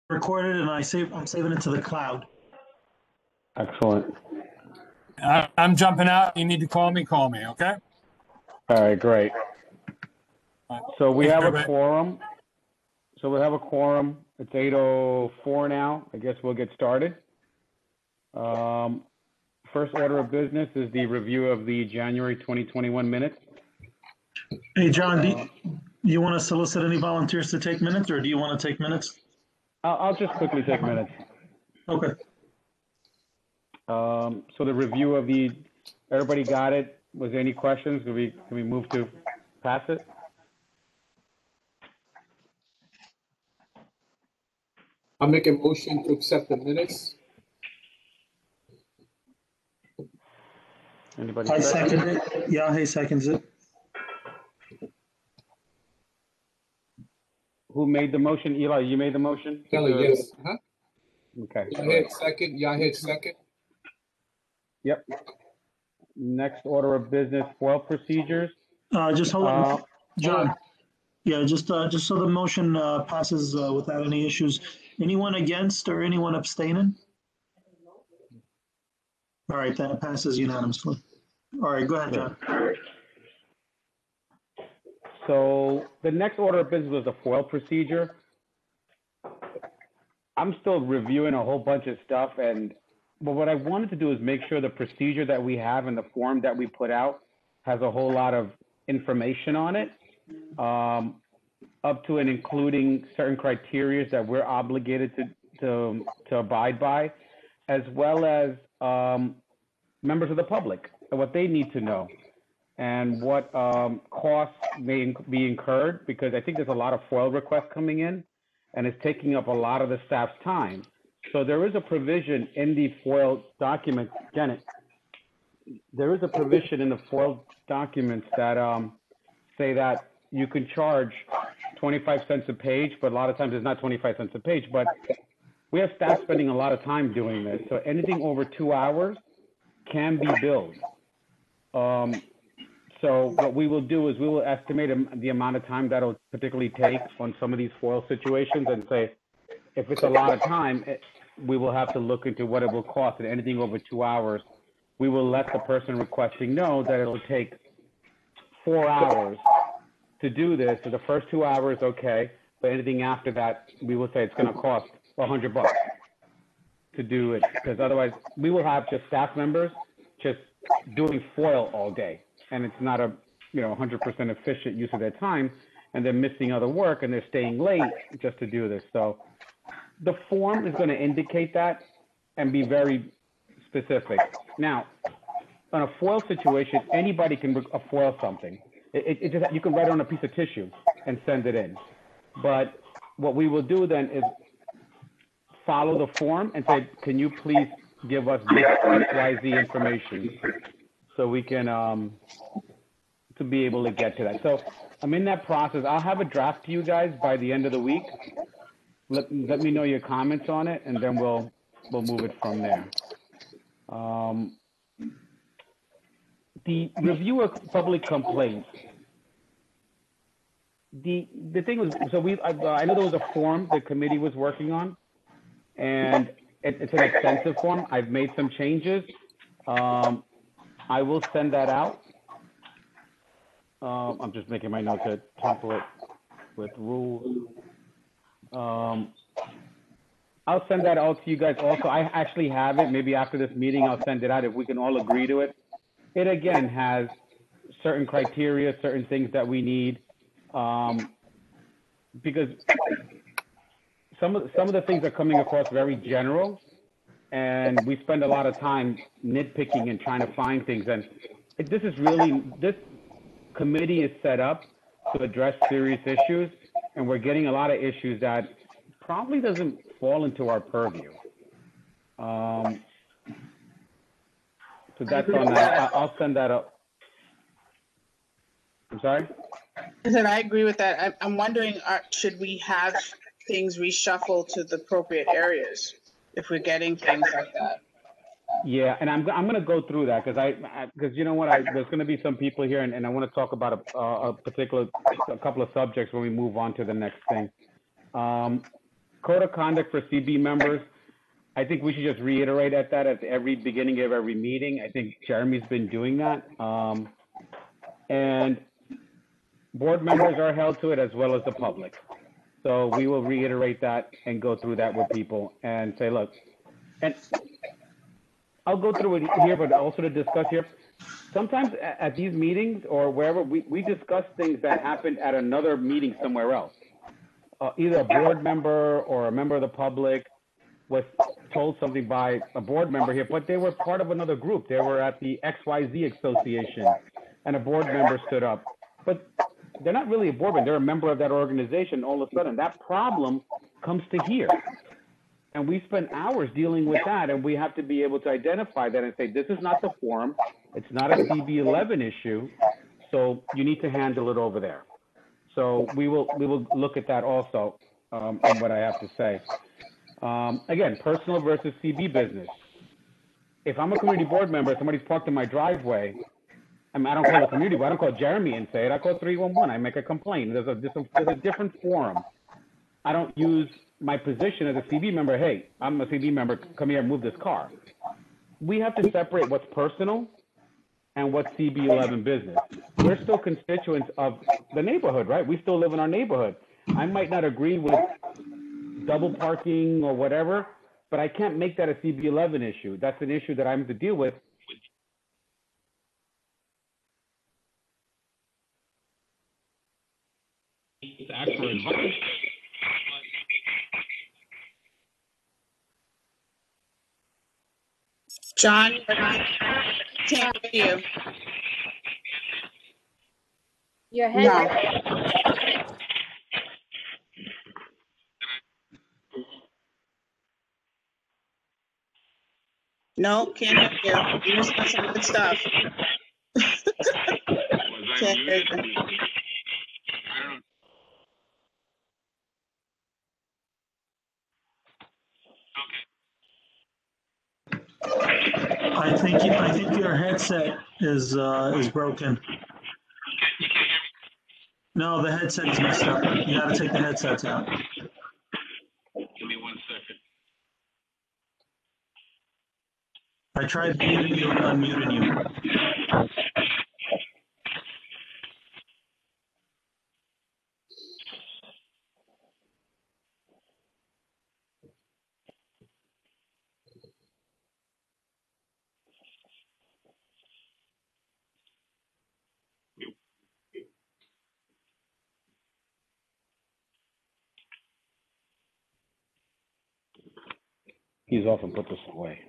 recorded and I'm saving it to the cloud. Excellent. I'm jumping out. You need to call me, okay? All right, great. So we have a Everybody. quorum. It's 8:04 now. I guess we'll get started. First order of business is the review of the January 2021 minutes. Hey, John, do you want to solicit any volunteers to take minutes, or do you want to take minutes? I'll just quickly take minutes. Okay. So the review of everybody got it? Was there any questions? Can we move to pass it? I'll make a motion to accept the minutes. Anybody? I second it. Yahe seconds it. Who made the motion? Eli, you made the motion? Kelly, yes. Okay. Yahed second. Yep. Next order of business, FOIL procedures. Just hold on, John. Yeah, just so the motion passes without any issues. Anyone against or anyone abstaining? All right, that passes unanimously. All right, go ahead, John. So the next order of business was the FOIL procedure. I'm still reviewing a whole bunch of stuff, but what I wanted to do is make sure the procedure that we have and the form that we put out has a whole lot of information on it, up to and including certain criteria that we're obligated to abide by, as well as members of the public and what they need to know, and what costs may be incurred, because I think there's a lot of FOIL requests coming in, and it's taking up a lot of the staff's time. So there is a provision in the FOIL document, Janet, there is a provision in the FOIL documents that say that you can charge 25 cents a page, but a lot of times it's not 25 cents a page, but we have staff spending a lot of time doing this. So anything over 2 hours can be billed. So what we will do is we will estimate the amount of time that'll particularly take on some of these FOIL situations, and say, if it's a lot of time, we will have to look into what it will cost. And anything over 2 hours, we will let the person requesting know that it'll take 4 hours to do this. So the first 2 hours, okay, but anything after that, we will say it's going to cost $100 to do it, because otherwise we will have just staff members just doing FOIL all day, and it's not a 100% efficient use of their time, and they're missing other work and they're staying late just to do this. So the form is going to indicate that and be very specific. Now, on a FOIL situation, anybody can FOIL something. It just, you can write it on a piece of tissue and send it in. But what we will do then is follow the form and say, can you please give us this XYZ information so we can to be able to get to that. So I'm in that process. I'll have a draft to you guys by the end of the week. Let me know your comments on it, and then we'll move it from there. The review of public complaints. The thing was, so I know there was a form the committee was working on, and it's an extensive form. I've made some changes. I will send that out. I'm just making my notes, a template with rules. I'll send that out to you guys also. I actually have it. Maybe after this meeting, I'll send it out if we can all agree to it. It again has certain criteria, certain things that we need, because some of the things are coming across very general, and we spend a lot of time nitpicking and trying to find things. And this committee is set up to address serious issues, and we're getting a lot of issues that probably doesn't fall into our purview. So that's on that. I'll send that up. I'm sorry? I said I agree with that. I'm wondering, should we have things reshuffled to the appropriate areas if we're getting things like that? Yeah, and I'm going to go through that because you know what, there's going to be some people here, and I want to talk about a couple of subjects when we move on to the next thing. code of conduct for CB members, I think we should just reiterate at every beginning of every meeting. I think Jeremy's been doing that. And board members are held to it as well as the public. So we will reiterate that and go through that with people and say, look, and I'll go through it here, but also to discuss here. Sometimes at these meetings or wherever, we discuss things that happened at another meeting somewhere else. Either a board member or a member of the public was told something by a board member here, but they were part of another group. They were at the XYZ Association, and a board member stood up. But they're not really a board member. They're a member of that organization. All of a sudden, that problem comes to here. And we spend hours dealing with that, and we have to be able to identify that and say, this is not the forum. It's not a CB11 issue, so you need to handle it over there. So we will look at that also in what I have to say. Again, personal versus CB business. If I'm a community board member, somebody's parked in my driveway, I don't call the community, but I don't call Jeremy and say it. I call 311. I make a complaint. There's a different forum. I don't use my position as a CB member. Hey, I'm a CB member. Come here and move this car. We have to separate what's personal and what's CB11 business. We're still constituents of the neighborhood, right? We still live in our neighborhood. I might not agree with double parking or whatever, but I can't make that a CB11 issue. That's an issue that I'm to deal with. John, can't hear you. Your head. No, can't hear you. You're missing some good stuff. Can't hear you. I think your headset is broken. No, the headset is messed up. You got to take the headsets out. Give me 1 second. I tried muting you and unmuting you. He's off and put this away.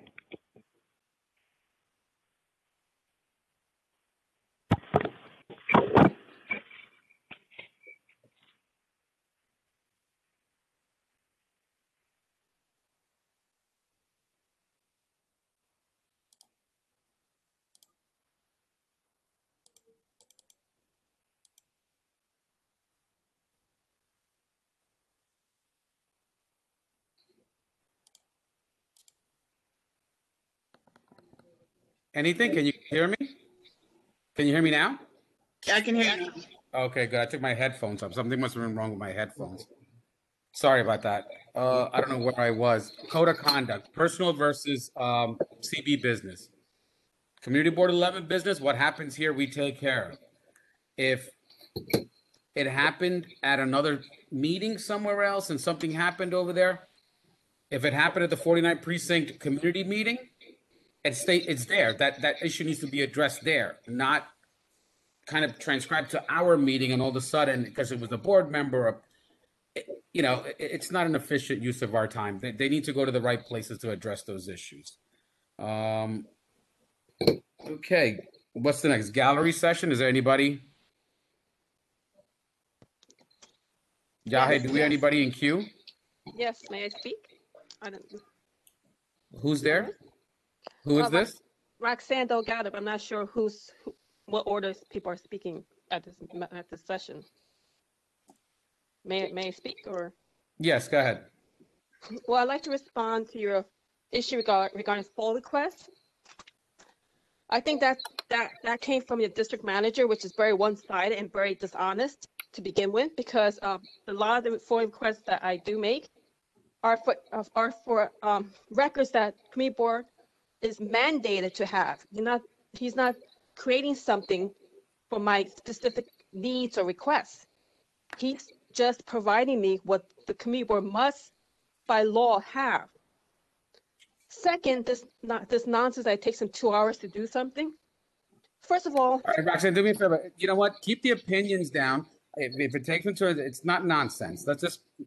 Anything? Can you hear me? Can you hear me now? I can hear you. Okay, good. I took my headphones off. Something must have been wrong with my headphones. Sorry about that. I don't know where I was. Code of conduct, personal versus CB business. Community Board 11 business, what happens here, we take care of. If it happened at another meeting somewhere else and something happened over there, if it happened at the 49th Precinct community meeting, it's there. That issue needs to be addressed there, not kind of transcribed to our meeting and all of a sudden, because it was a board member, it's not an efficient use of our time. They need to go to the right places to address those issues. Okay, what's the next? Gallery session? Is there anybody? Yahe, do we have anybody in queue? Yes, may I speak? I don't. Who's there? Who is this? Roxanne Delgado. I'm not sure what order people are speaking at this session. May I speak or? Yes, go ahead. Well, I'd like to respond to your issue regarding FOIL requests. I think that came from your district manager, which is very one-sided and very dishonest to begin with, because a lot of the FOIL requests that I do make are for records that community board is mandated to have. He's not creating something for my specific needs or requests. He's just providing me what the community board must by law have. Second, this nonsense that it takes him 2 hours to do something. First of all, All right, Roxanne, do me a favor. You know what? Keep the opinions down. If it takes them to, it's not nonsense.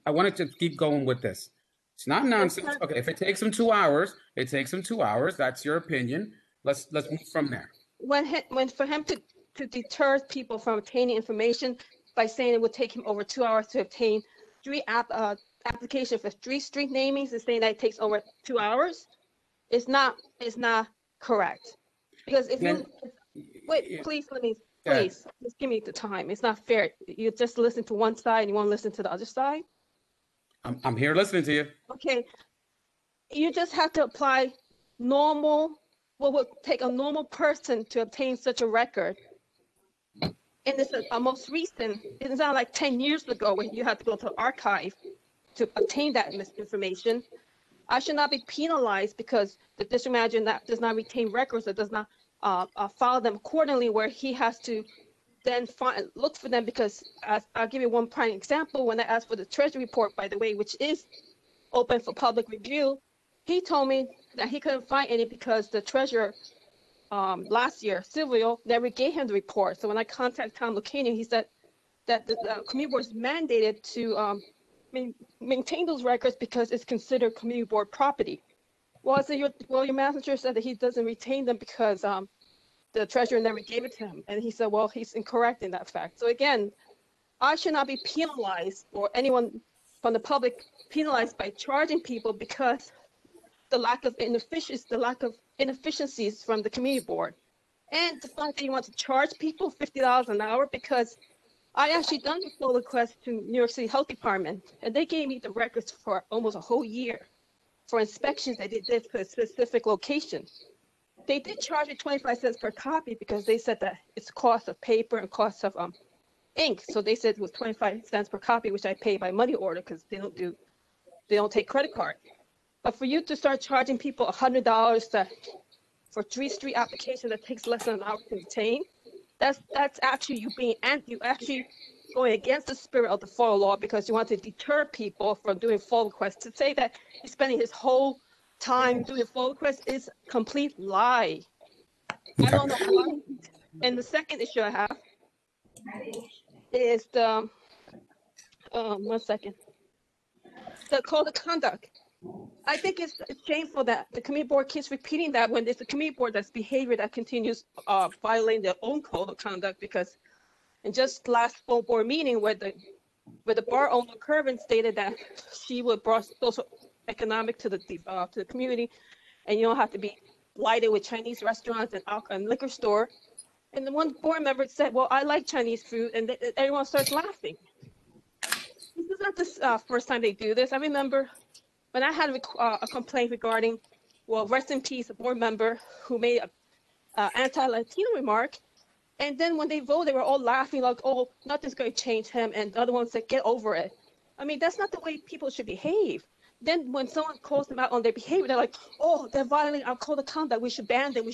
I wanted to keep going with this. It's not nonsense. Okay, if it takes them 2 hours, it takes them 2 hours. That's your opinion. Let's move from there. When for him to deter people from obtaining information by saying it would take him over 2 hours to obtain three application for 3 street namings and saying that it takes over 2 hours, is not correct. Because if you wait, please just give me the time. It's not fair. You just listen to one side and you want to listen to the other side. I'm here listening to you. Okay, you just have to apply what would take a normal person to obtain such a record. And this is most recent. It's not like 10 years ago when you had to go to the archive to obtain that information. I should not be penalized because the district manager does not retain records or does not file them accordingly, where he has to then look for them. Because I'll give you one prime example. When I asked for the treasury report, by the way, which is open for public review, he told me that he couldn't find any because the treasurer last year, Silvio, never gave him the report. So when I contacted Tom Lucania, he said that the community board is mandated to maintain those records because it's considered community board property. Well, your manager said that he doesn't retain them because the treasurer never gave it to him. And he said, well, he's incorrect in that fact. So again, I should not be penalized, or anyone from the public penalized, by charging people because the lack of inefficiencies from the community board. And the fact that you want to charge people $50 an hour, because I actually done the full request to New York City Health Department, and they gave me the records for almost a whole year for inspections that they did for a specific location. They did charge me 25 cents per copy because they said that it's cost of paper and cost of ink. So they said it was 25 cents per copy, which I pay by money order because they don't take credit card. But for you to start charging people $100 for 3 street applications that takes less than an hour to obtain, that's actually you actually going against the spirit of the FOIL law, because you want to deter people from doing FOIL requests. To say that he's spending his whole time doing FOIL requests is a complete lie. I don't know why. And the second issue I have is the the code of conduct. I think it's shameful that the community board keeps repeating that when it's the community board that's behavior that continues violating their own code of conduct. Because in just last full board meeting where the bar owner Kervin stated that she would bring social economic to the community, and you don't have to be blighted with Chinese restaurants and alcohol and liquor store. And the one board member said, well, I like Chinese food, and everyone starts laughing. This is not the first time they do this. I remember when I had a complaint regarding, well, rest in peace, a board member who made an anti-Latino remark. And then when they voted, they were all laughing like, oh, nothing's going to change him. And the other one said, get over it. I mean, that's not the way people should behave. Then when someone calls them out on their behavior, they're like, oh, they're violating our code of conduct. We should ban them.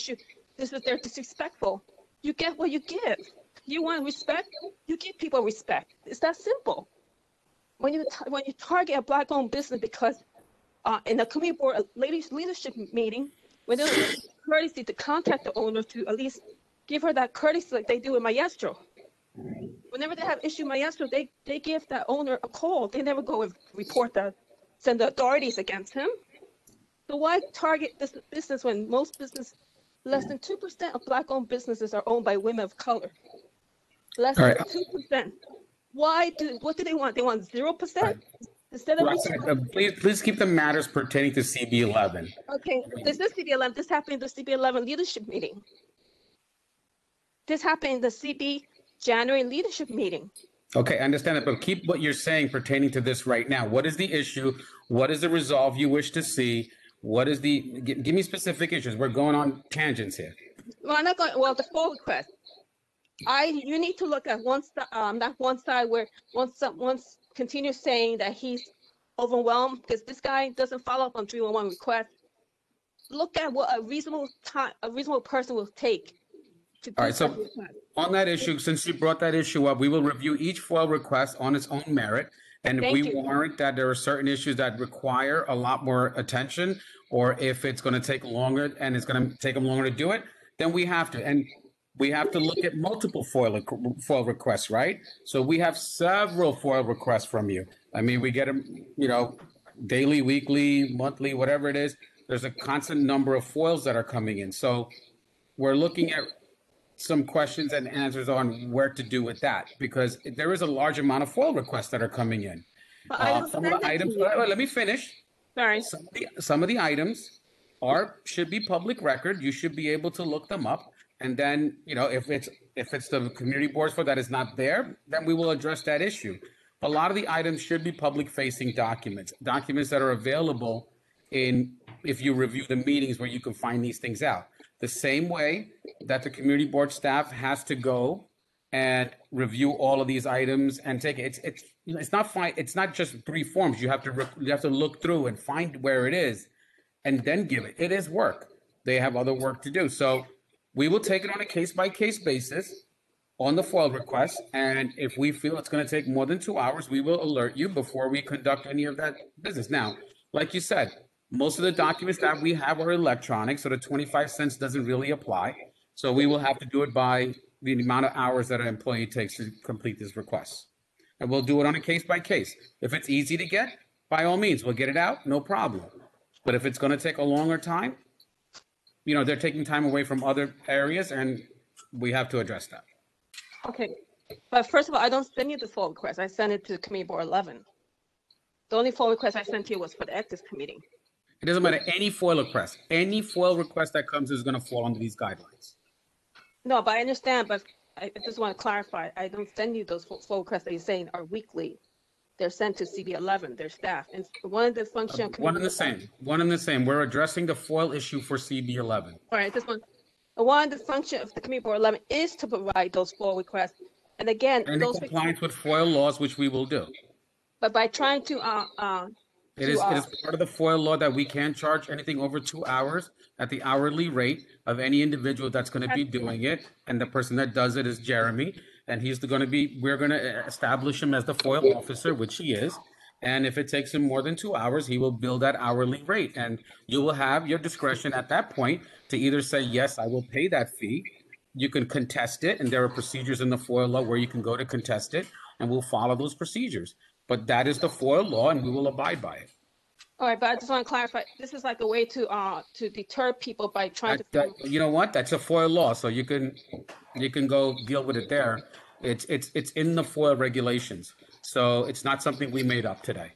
They're disrespectful. You get what you give. You want respect, you give people respect. It's that simple. When you target a Black-owned business because in a community board leadership meeting, when there's courtesy to contact the owner to at least give her that courtesy like they do in Maestro. Whenever they have issue Maestro, they give that owner a call. They never go and send the authorities against him. So why target this business when most business, less than 2% of Black-owned businesses are owned by women of color? Less than 2%. What do they want? They want 0%? Instead of please keep the matters pertaining to CB11. Okay, this is CB11. This happened in the CB11 leadership meeting. This happened in the CB January leadership meeting. Okay, I understand it, but keep what you're saying pertaining to this right now. What is the issue? What is the resolve you wish to see? What is give me specific issues. We're going on tangents here. Well, I'm not going, well, the full request. You need to look at that one side where once continues saying that he's overwhelmed because this guy doesn't follow up on 311 requests. Look at what a reasonable person will take to do All right, such a so request. on that issue, since you brought that issue up, we will review each FOIL request on its own merit. And if Thank we you. warrant that there are certain issues that require a lot more attention, or if it's going to take longer and it's going to take them longer to do it, then we have to. And we have to look at multiple FOIL requests, right? So we have several FOIL requests from you. I mean, we get them, daily, weekly, monthly, whatever it is. There's a constant number of FOILs that are coming in. So we're looking at some questions and answers on where to do with that, because there is a large amount of FOIL requests that are coming in. But I don't Some send of the it to items, you. let me finish. Sorry. Some of the items should be public record. You should be able to look them up. And then, if it's the community boards for that is not there, then we will address that issue. A lot of the items should be public facing documents that are available if you review the meetings where you can find these things out. The same way that the community board staff has to go and review all of these items and take it. It's not fine. It's not just 3 forms. You have to look through and find where it is and then give it. It is work. They have other work to do. So we will take it on a case-by-case basis on the FOIL request. And if we feel it's going to take more than 2 hours, we will alert you before we conduct any of that business. Now, like you said, most of the documents that we have are electronic, so the 25 cents doesn't really apply. So we will have to do it by the amount of hours that an employee takes to complete this request. And we'll do it on a case-by-case. If it's easy to get, by all means, we'll get it out, no problem. But if it's going to take a longer time, they're taking time away from other areas, and we have to address that. Okay. But first of all, I don't send you the FOIL request. I send it to Committee Board 11. The only FOIL request I sent you was for the Ethics Committee. It doesn't matter, any FOIL request. Any FOIL request that comes is going to fall under these guidelines. No, but I understand, but I just want to clarify. I don't send you those FOIL requests that you're saying are weekly. They're sent to CB11, their staff. And one of the function. One and the same. We're addressing the FOIL issue for CB11. All right, this one of the function of the Committee Board 11 is to provide those FOIL requests. And again, And in compliance with FOIL laws, which we will do. But by trying to It is part of the FOIL law that we can't charge anything over 2 hours at the hourly rate of any individual that's going to be doing it. And the person that does it is Jeremy. And we're going to establish him as the FOIL officer, which he is. And if it takes him more than 2 hours, he will bill that hourly rate. And you will have your discretion at that point to either say, yes, I will pay that fee. You can contest it. And there are procedures in the FOIL law where you can go to contest it, and we'll follow those procedures. But that is the FOIL law, and we will abide by it. All right, but I just want to clarify. This is like a way to deter people by trying to. You know what? That's a FOIL law, so you can go deal with it there. It's in the FOIL regulations, so it's not something we made up today.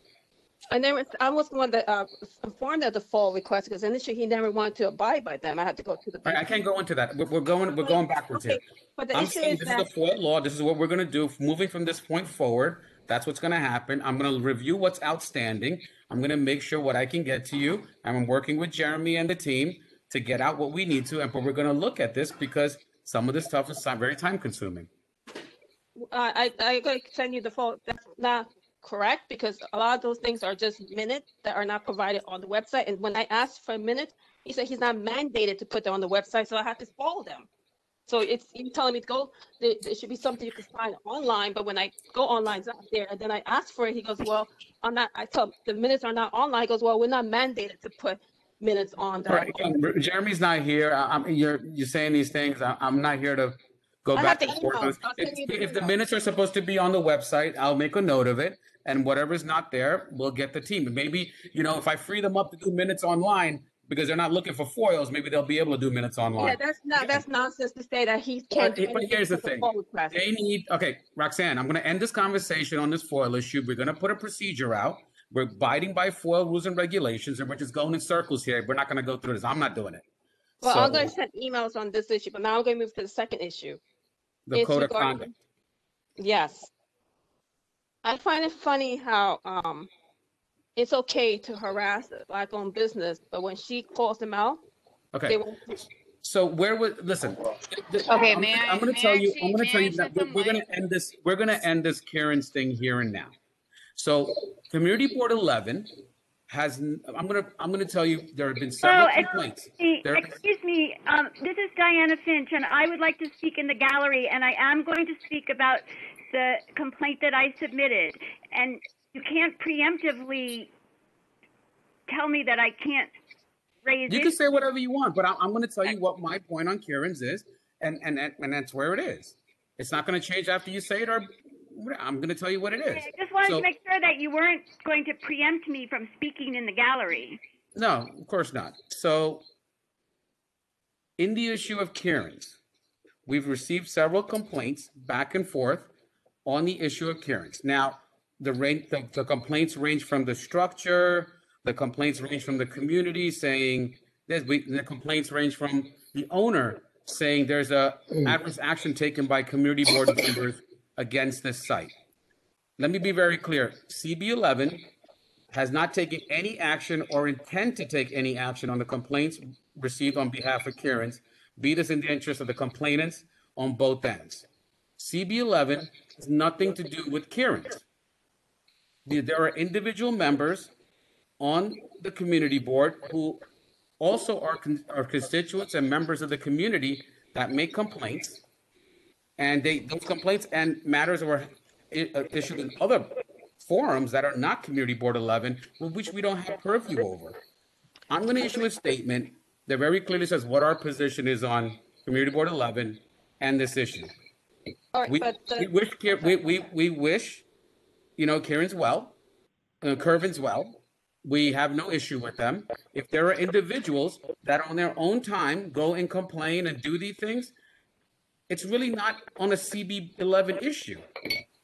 And then I was the one that informed of the FOIL request because initially he never wanted to abide by them. I had to go to the. I can't go into that. We're going backwards here. But the I'm issue saying is this that. is the FOIL law. This is what we're going to do. Moving from this point forward, that's what's going to happen. I'm going to review what's outstanding. I'm going to make sure what I can get to you. I'm working with Jeremy and the team to get out what we need to. But we're going to look at this because some of this stuff is very time consuming. I going to send you the FOIL. That's not correct because a lot of those things are just minutes that are not provided on the website. And when I asked for a minute, he said he's not mandated to put them on the website, so I have to follow them. So it's you telling me to go. There should be something you can find online, but when I go online, it's not there. And then I ask for it. He goes, "Well, I'm not." I tell him the minutes are not online. He goes, "Well, we're not mandated to put minutes on." Right. Jeremy's not here. You're saying these things. I'm not here to go back and forth. If the minutes are supposed to be on the website, I'll make a note of it. And whatever's not there, we'll get the team. Maybe if I free them up to do minutes online. Because they're not looking for FOILs, maybe they'll be able to do minutes online. Yeah, that's nonsense to say that he can't. But here's the thing: they need. Okay, Roxanne, I'm going to end this conversation on this FOIL issue. We're going to put a procedure out. We're abiding by FOIL rules and regulations, and we're just going in circles here. We're not going to go through this. I'm not doing it. Well, I'm going to send emails on this issue, but now I'm going to move to the second issue. The code of conduct. Yes, I find it funny how it's okay to harass a Black-owned business, but when she calls them out, okay. So listen? Okay, I'm going to tell you that we're going to end this. We're going to end this Karen's thing here and now. So Community Board 11 has, I'm gonna tell you, there have been several complaints. Excuse me, this is Diana Finch, and I would like to speak in the gallery, and I am going to speak about the complaint that I submitted. And you can't preemptively tell me that I can't raise You it. can say whatever you want, but I'm going to tell you what my point on Kieran's is, and that's where it is. It's not going to change after you say it, or I'm going to tell you what it is. I just wanted to make sure that you weren't going to preempt me from speaking in the gallery. No, of course not. So, in the issue of Kieran's, we've received several complaints back and forth on the issue of Kieran's. Now, the complaints range from the structure, the complaints range from the community saying, the complaints range from the owner saying there's a adverse action taken by community board members against this site. Let me be very clear. CB11 has not taken any action or intend to take any action on the complaints received on behalf of Kieran's, be this in the interest of the complainants on both ends. CB11 has nothing to do with Kieran's. There are individual members on the community board who also are constituents and members of the community that make complaints, and those complaints and matters were issued in other forums that are not Community Board 11, which we don't have purview over. I'm going to issue a statement that very clearly says what our position is on Community Board 11 and this issue. All right, We wish, Kieran's well, Curvin's well. We have no issue with them. If there are individuals that on their own time go and complain and do these things, it's really not on a CB11 issue.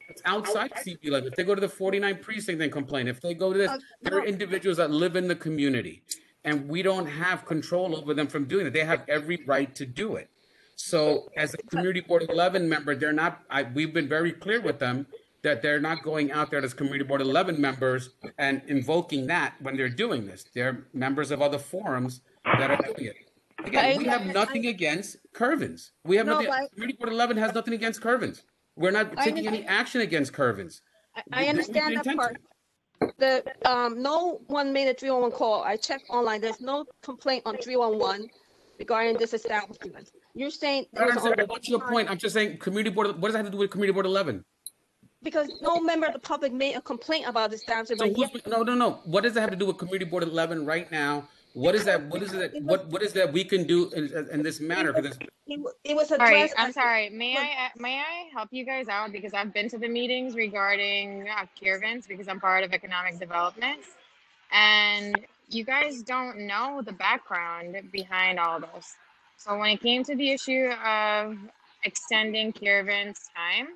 It's outside CB11. If they go to the 49 precinct and complain, if they go to this, there are individuals that live in the community, and we don't have control over them from doing it. They have every right to do it. So as a Community Board 11 member, they're not, we've been very clear with them that they're not going out there as Community Board 11 members and invoking that when they're doing this. They're members of other forums that are doing it. Again, we have nothing against Curvins. We have nothing. Community Board 11 has nothing against Curvins. We're not taking any action against Curvins. I understand that part. No one made a 311 call. I checked online. There's no complaint on 311 regarding this establishment. You're saying what's your point? I'm just saying Community Board. What does that have to do with Community Board 11? Because no member of the public made a complaint about this establishment. So no. What does that have to do with Community Board 11 right now? What is that? What is that we can do in this matter? It was addressed. All right, I'm sorry. May I help you guys out, because I've been to the meetings regarding Kiervins, because I'm part of economic development, and you guys don't know the background behind all this. So when it came to the issue of extending Kiervin's time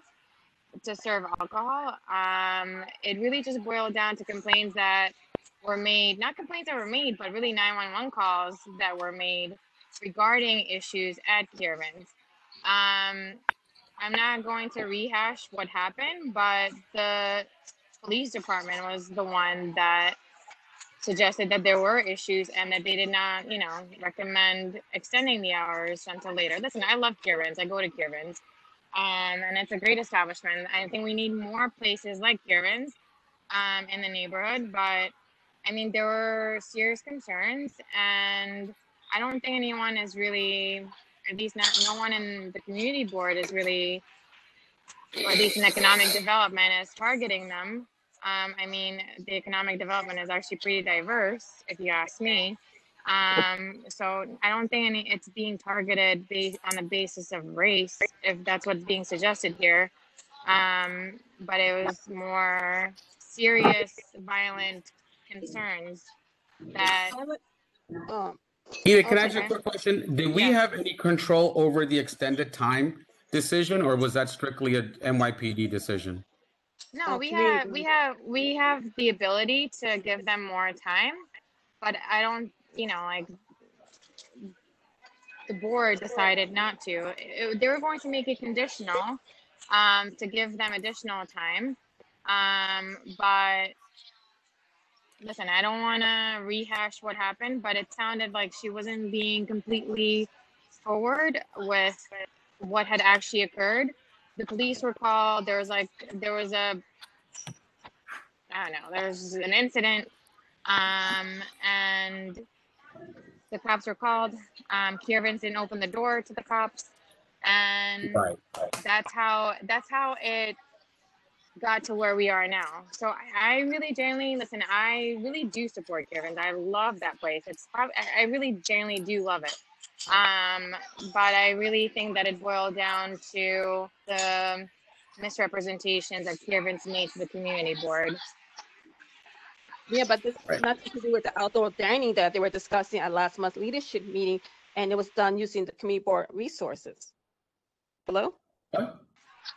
to serve alcohol, it really just boiled down to complaints that were made, not complaints that were made, but really 911 calls that were made regarding issues at Kiervin's. I'm not going to rehash what happened, but the police department was the one that suggested that there were issues and that they did not, recommend extending the hours until later. Listen, I love Kiervin's. I go to Kiervin's. And it's a great establishment. I think we need more places like Kiervin's in the neighborhood, but there were serious concerns, and I don't think anyone is really, at least no one in the community board is really, or at least in economic development, is targeting them. The economic development is actually pretty diverse, if you ask me. So I don't think it's being targeted based on the basis of race, if that's what's being suggested here. But it was more serious, violent concerns that. Eva, can I ask you a quick question? Do we have any control over the extended time decision, or was that strictly a NYPD decision? No, we have the ability to give them more time, but I don't, the board decided not to. They were going to make it conditional to give them additional time, but listen, I don't want to rehash what happened, but it sounded like she wasn't being completely forward with what had actually occurred. The police were called. There was a I don't know, there's an incident, and the cops were called. Kiervans didn't open the door to the cops, and Right. that's how it got to where we are now. So I really genuinely listen. I really do support Kiervans. I love that place. It's probably I really genuinely do love it. But I really think that it boiled down to the misrepresentations that Kiervans made to the community board. Yeah, but this Right. has nothing to do with the outdoor dining that they were discussing at last month's leadership meeting, and it was done using the community board resources. Hello? Huh?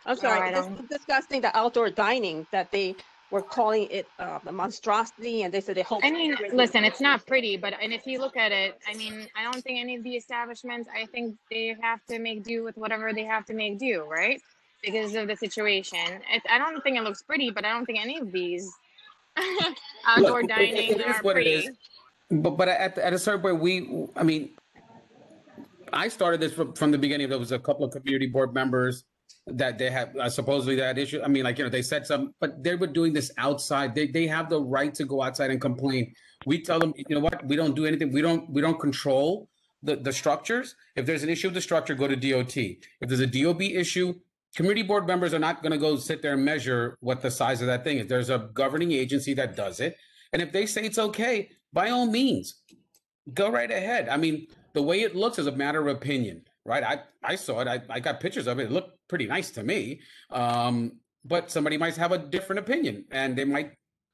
I'm sorry, I this don't- is discussing the outdoor dining that they were calling it a monstrosity, and they said they hope. I mean, listen, it's not pretty, but and if you look at it, I mean, I don't think any of the establishments, I think they have to make do with whatever they have to make do, right? Because of the situation. I don't think it looks pretty, but I don't think any of these outdoor Look, dining it is are what it pretty. is. But at a certain point, I mean, I started this from the beginning. There was a couple of community board members that they had supposedly that issue. I mean, like, they said something, but they were doing this outside. They have the right to go outside and complain. We tell them, you know what, we don't do anything. We don't control the structures. If there's an issue with the structure, go to DOT. If there's a DOB issue, community board members are not going to go sit there and measure what the size of that thing is. There's a governing agency that does it. And if they say it's okay, by all means, go right ahead. I mean, the way it looks is a matter of opinion, right? I saw it. I got pictures of it. It looked pretty nice to me. But somebody might have a different opinion, and they might,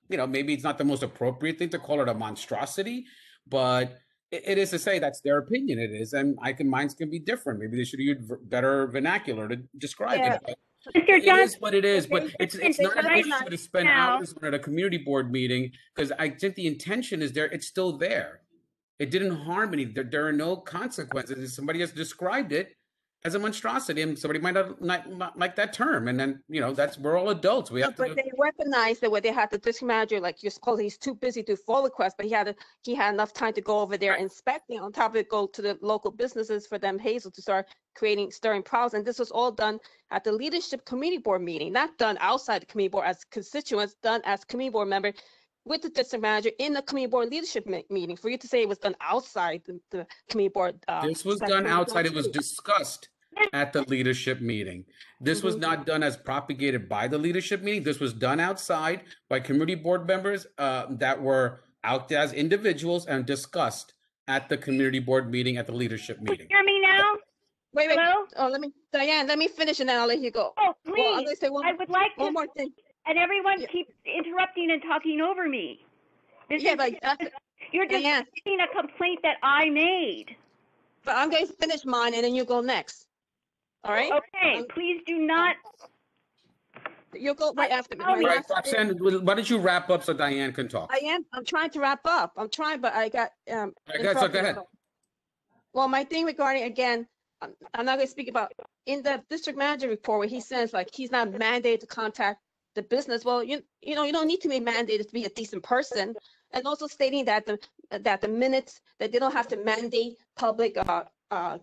maybe it's not the most appropriate thing to call it a monstrosity, but it is to say that's their opinion. It is, and minds can be different. Maybe they should use better vernacular to describe Yeah. it. But Mr. it Johnson, is what it is, but it's not an right issue to spend now- hours on at a community board meeting, because I think the intention is there. It's still there. It didn't harm any. There are no consequences. Somebody has described it as a monstrosity, and somebody might not like that term. And then, we're all adults. We have But to. they recognized that when they had the district manager, like you're supposed, he's too busy to full request, but he had enough time to go over there inspecting. On top of it, go to the local businesses for them, Hazel, to start stirring problems. And this was all done at the leadership committee board meeting, not done outside the committee board as constituents, done as committee board member with the district manager in the committee board leadership meeting. For you to say it was done outside the committee board. This was done outside. It was discussed at the leadership meeting. This was not done as propagated by the leadership meeting. This was done outside by community board members that were out as individuals and discussed at the community board meeting, at the leadership meeting. Hear me now? Wait. Hello? Oh, Diane, let me finish and then I'll let you go. Oh, please. Well, I'm gonna say I would like one to, more thing. and everyone Yeah. keeps interrupting and talking over me. Yeah, but You're Diane, discussing a complaint that I made. but I'm going to finish mine and then you go next. All right? Okay, please do not. You'll go right after me. All All right, Roxanne, why don't you wrap up so Diane can talk? I'm trying to wrap up. I'm trying, but I got So go interrupted. ahead. Well, my thing regarding, again, I'm not going to speak about in the district manager report where he says like he's not mandated to contact the business. Well, you don't need to be mandated to be a decent person, and also stating that the minutes that they don't have to mandate public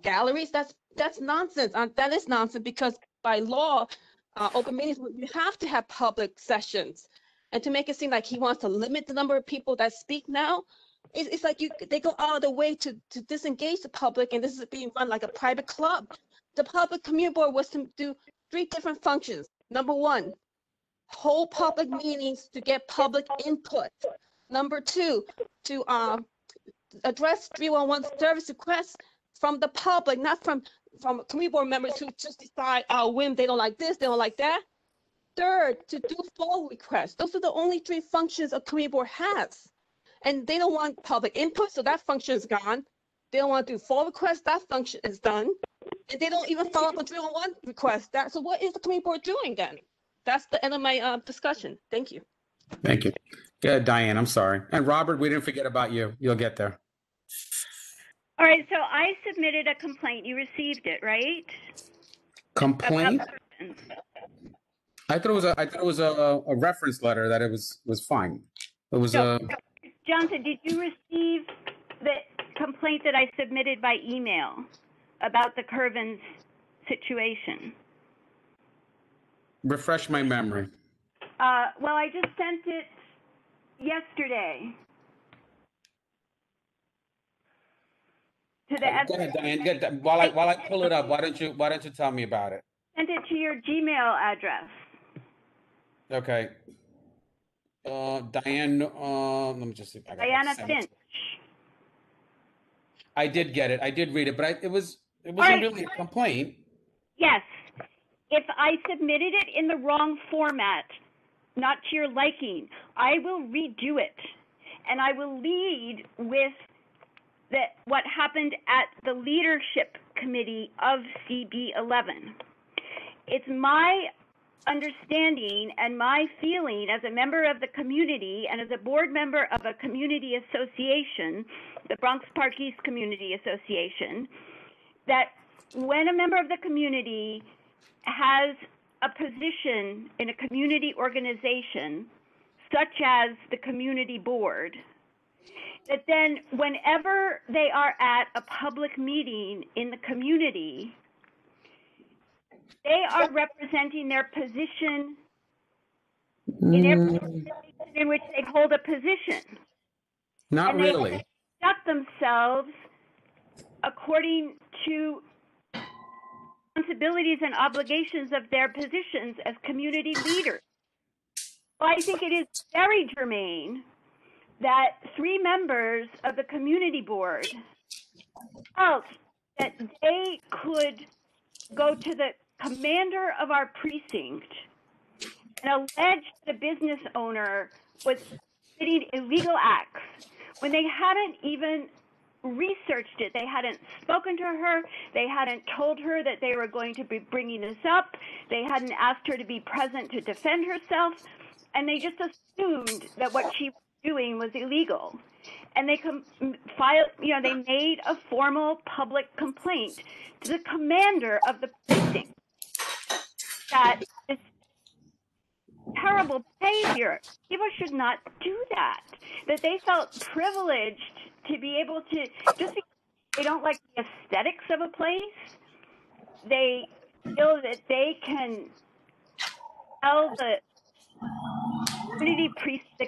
galleries. That's nonsense. That is nonsense because by law, open meetings, you have to have public sessions. And to make it seem like he wants to limit the number of people that speak now, it's like they go out of the way to disengage the public, and this is being run like a private club. The public community board was to do 3 different functions. Number 1, hold public meetings to get public input. Number 2, to address 311 service requests from the public, not from community board members who just decide, whim, they don't like this, they don't like that. 3rd, to do full requests. Those are the only 3 functions a community board has. And they don't want public input, so that function is gone. They don't want to do full requests, that function is done. And they don't even follow up on 311 requests. So what is the community board doing then? That's the end of my discussion. Thank you. Thank you. Yeah, Diane, I'm sorry. And Robert, we didn't forget about you. You'll get there. All right, so I submitted a complaint. You received it, right? Complaint? I thought it was a reference letter that it was fine. It was a. Johnson, did you receive the complaint that I submitted by email about the Curvins situation? Refresh my memory. Well, I just sent it yesterday. To the Go ahead, Diane. While I pull it up, why don't you tell me about it? sent it to your Gmail address. Okay. Diane, let me just see. Diana Finch. I did get it. I did read it, but it wasn't right. really a complaint. Yes. If I submitted it in the wrong format, not to your liking, I will redo it. And I will lead with what happened at the leadership committee of CB11. It's my understanding and my feeling as a member of the community and as a board member of a community association, the Bronx Park East Community Association, that when a member of the community has a position in a community organization, such as the community board, that then whenever they are at a public meeting in the community, they are representing their position in every position in which they hold a position. Not and really. They conduct themselves according to responsibilities and obligations of their positions as community leaders. Well, I think it is very germane that 3 members of the community board felt that they could go to the commander of our precinct and allege the business owner was committing illegal acts when they hadn't even researched it. They hadn't spoken to her. They hadn't told her that they were going to be bringing this up. They hadn't asked her to be present to defend herself. And they just assumed that what she was doing was illegal. And they they made a formal public complaint to the commander of the precinct that this terrible behavior, people should not do that. That they felt privileged to be able to, just because they don't like the aesthetics of a place, they feel that they can tell the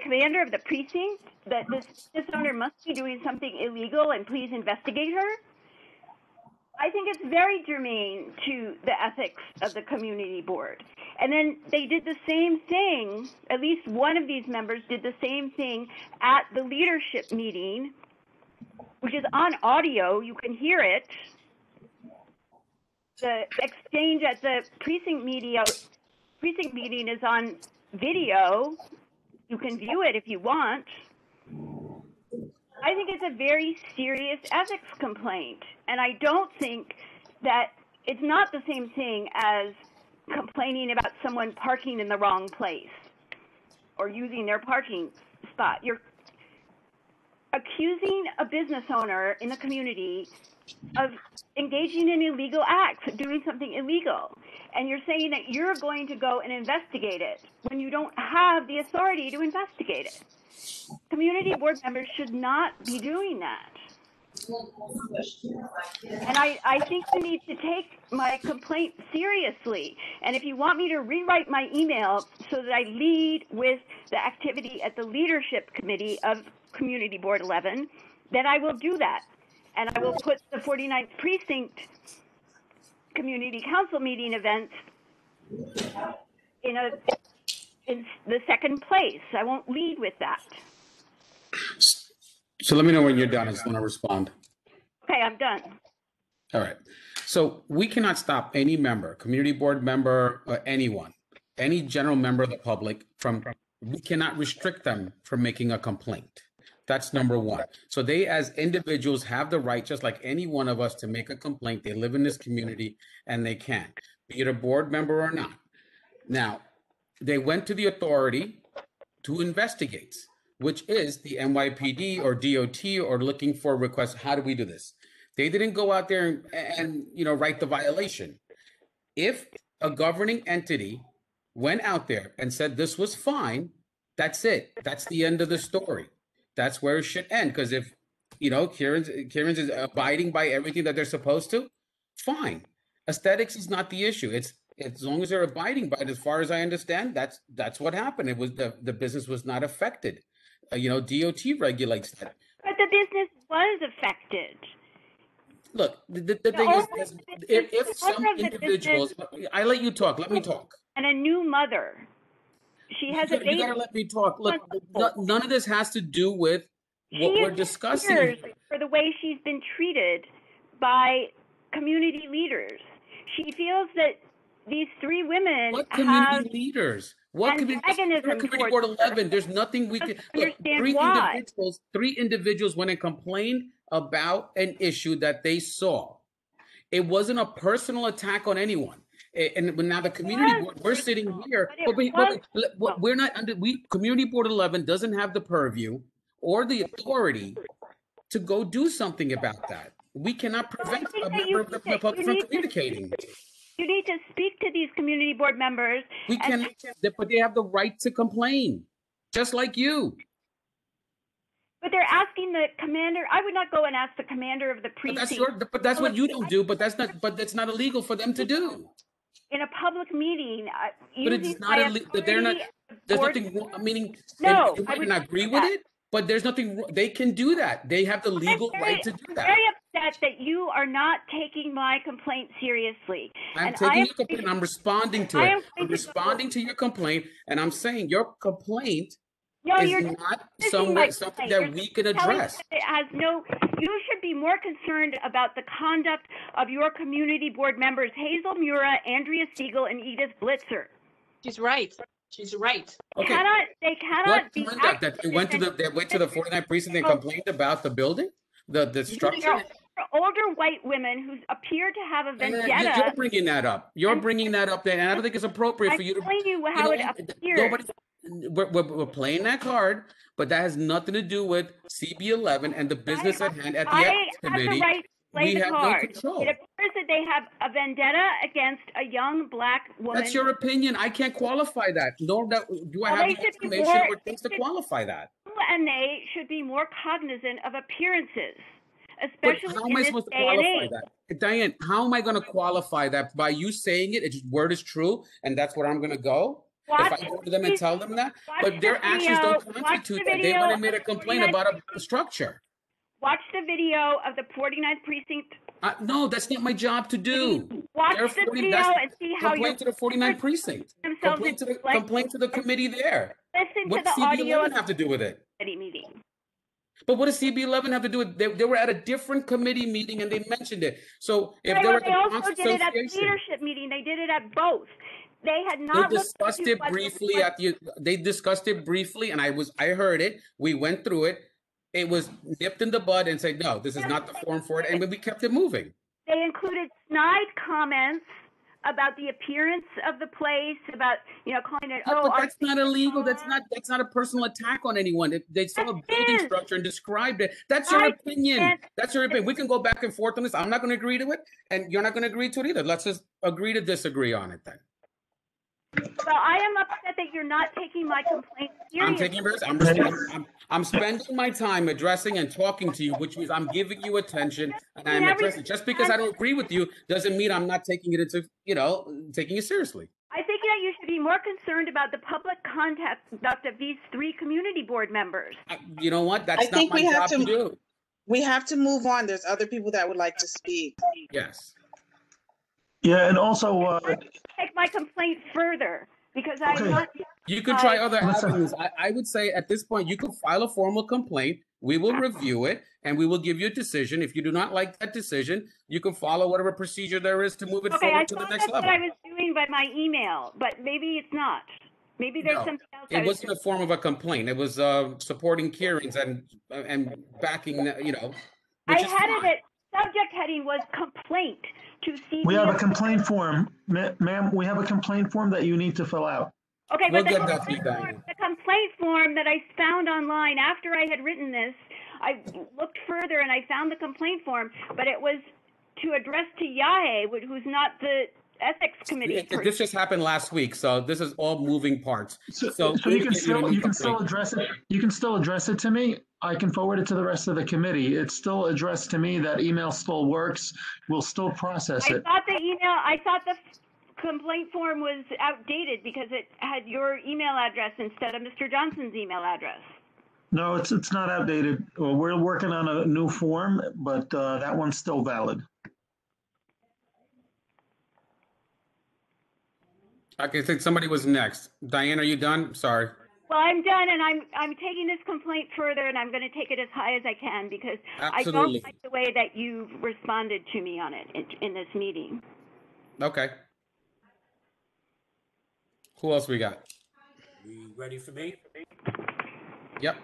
commander of the precinct that this owner must be doing something illegal and please investigate her. I think it's very germane to the ethics of the community board. And then they did the same thing, at least one of these members did the same thing at the leadership meeting, which is on audio, you can hear it. The exchange at the precinct meeting is on video. You can view it if you want. I think it's a very serious ethics complaint. And I don't think that it's not the same thing as complaining about someone parking in the wrong place or using their parking spot. You're accusing a business owner in the community of engaging in illegal acts, of doing something illegal. And you're saying that you're going to go and investigate it when you don't have the authority to investigate it. Community board members should not be doing that. And I think you need to take my complaint seriously. And if you want me to rewrite my email so that I lead with the activity at the leadership committee of Community Board 11, then I will do that. And I will put the 49th Precinct Community Council meeting events in the second place. I won't lead with that. So let me know when you're done. I just want to respond. Okay, I'm done. All right. So we cannot stop any member, community board member, or anyone, any general member of the public we cannot restrict them from making a complaint. That's number one. So they, as individuals, have the right, just like any one of us, to make a complaint. They live in this community and they can, be it a board member or not. Now, they went to the authority to investigate, which is the NYPD or DOT, or looking for requests. How do we do this? They didn't go out there and write the violation. If a governing entity went out there and said this was fine, that's it. That's the end of the story. That's where it should end. Because if Kieran's is abiding by everything that they're supposed to, fine. Aesthetics is not the issue. It's as long as they're abiding by it. As far as I understand, that's what happened. It was the business was not affected. DOT regulates that. But the business was affected. Look, the thing is, if some owner of the individuals, I let you talk. Let me talk. And a new mother. She has a baby. You gotta let me talk. Look, none of this has to do with what we're discussing. She is for the way she's been treated by community leaders. She feels that these three women What community leaders? What community board 11? There's nothing we can understand why. Three individuals went and complained about an issue that they saw. It wasn't a personal attack on anyone. And now the community board, we're sitting here, but we're not under. Community board 11 doesn't have the purview or the authority to go do something about that. We cannot prevent a member of the public from communicating. You need to speak to these community board members. We can, but they have the right to complain, just like you. But they're asking the commander. I would not go and ask the commander of the precinct. But that's what you don't do. But that's not illegal for them to do. In a public meeting, but it's not illegal. They're not. There's nothing wrong. Meaning, no, you might not agree with it, but there's nothing. They can do that. They have the legal right to do that. I'm very upset that you are not taking my complaint seriously. I'm taking your complaint. I'm responding to it. I'm responding to your complaint, and I'm saying your complaint is not something that we can address. It has no. You should be more concerned about the conduct of your community board members, Hazel Mura, Andrea Siegel, and Edith Blitzer. She's right. She's right. Okay. They cannot be conduct that they went to the 49th precinct and complained about the building, the structure. Older white women who appear to have a vendetta. You're bringing that up. You're bringing that up, and I don't think it's appropriate for you to. I'm telling you how it appears. We're playing that card, but that has nothing to do with CB11 and the business at hand at the ethics committee. We have no control. It appears that they have a vendetta against a young black woman. That's your opinion. I can't qualify that. Nor do I have the information or things to qualify that. And they should be more cognizant of appearances, especially how am I supposed to qualify that? Diane, how am I going to qualify that? By you saying it, word is true, and that's where I'm going to go? If I go to them and tell them that? But their actions don't constitute that. They went and made a complaint about a structure. Watch the video of the 49th precinct. No, that's not my job to do. Watch the video and see how you complain to the 49th precinct. Complain to the committee there. Listen what to the audio have to do with it? Meeting. But what does CB11 have to do with it? They were at a different committee meeting and they mentioned it. So if they were at the also did it at the leadership meeting. They did it at both. They had not. They discussed it briefly They discussed it briefly, and I heard it. We went through it. It was nipped in the bud and said, no, this is not the forum for it, and we kept it moving. They included snide comments about the appearance of the place, about calling it. But that's not illegal. That's not a personal attack on anyone. They saw a building structure and described it. That's your opinion. That's your opinion. We can go back and forth on this. I'm not going to agree to it, and you're not going to agree to it either. Let's just agree to disagree on it then. Well, I am upset that you're not taking my complaint seriously. I'm spending my time addressing and talking to you, which means I'm giving you attention and I'm addressing. Just because I don't agree with you doesn't mean I'm not taking it into, taking it seriously. I think that you should be more concerned about the public conduct of these three community board members. You know what? That's not my job to do. We have to move on. There's other people that would like to speak. Yes. Yeah, and also take my complaint further because I'm not. You could try other avenues. I would say at this point you could file a formal complaint. We will review it and we will give you a decision. If you do not like that decision, you can follow whatever procedure there is to move it forward to the next level. That's what I was doing by my email, but maybe it's not. Maybe there's something else. It wasn't a form of a complaint. It was supporting Kieran's and backing. I had it. Subject heading was complaint to CBO. We have a complaint form, ma'am. We have a complaint form that you need to fill out. Okay, but the complaint form that I found online after I had written this, I looked further and I found the complaint form, but it was to address to Yahe, who's not the ethics committee. This just happened last week, so this is all moving parts. So you can still address it. You can still address it to me. I can forward it to the rest of the committee. It's still addressed to me. That email still works. We'll still process it. I thought the complaint form was outdated because it had your email address instead of Mr. Johnson's email address. No, it's not outdated. Well, we're working on a new form, but that one's still valid. Okay, I think somebody was next. Diane, are you done? Sorry. Well, I'm done, and I'm taking this complaint further, and I'm going to take it as high as I can because Absolutely. I don't like the way that you've responded to me on it in this meeting. Okay. Who else we got? You ready for me? Yep.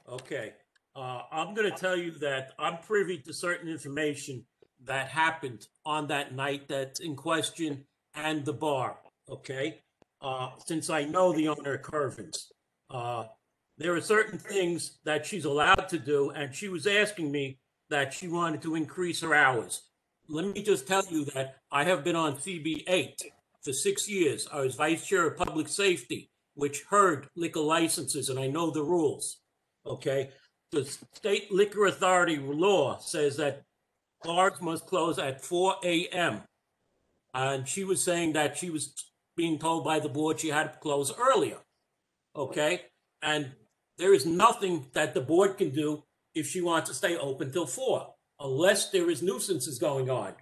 Okay. I'm going to tell you that I'm privy to certain information that happened on that night that's in question and the bar. Okay. Since I know the owner of Curvins, there are certain things that she's allowed to do, and she was asking me that she wanted to increase her hours. Let me just tell you that I have been on CB8 for 6 years. I was vice chair of public safety, which heard liquor licenses, and I know the rules. Okay. The state liquor authority law says that bars must close at 4 a.m. And she was saying that she was being told by the board she had to close earlier. Okay. And there is nothing that the board can do if she wants to stay open till 4, unless there is nuisances going on.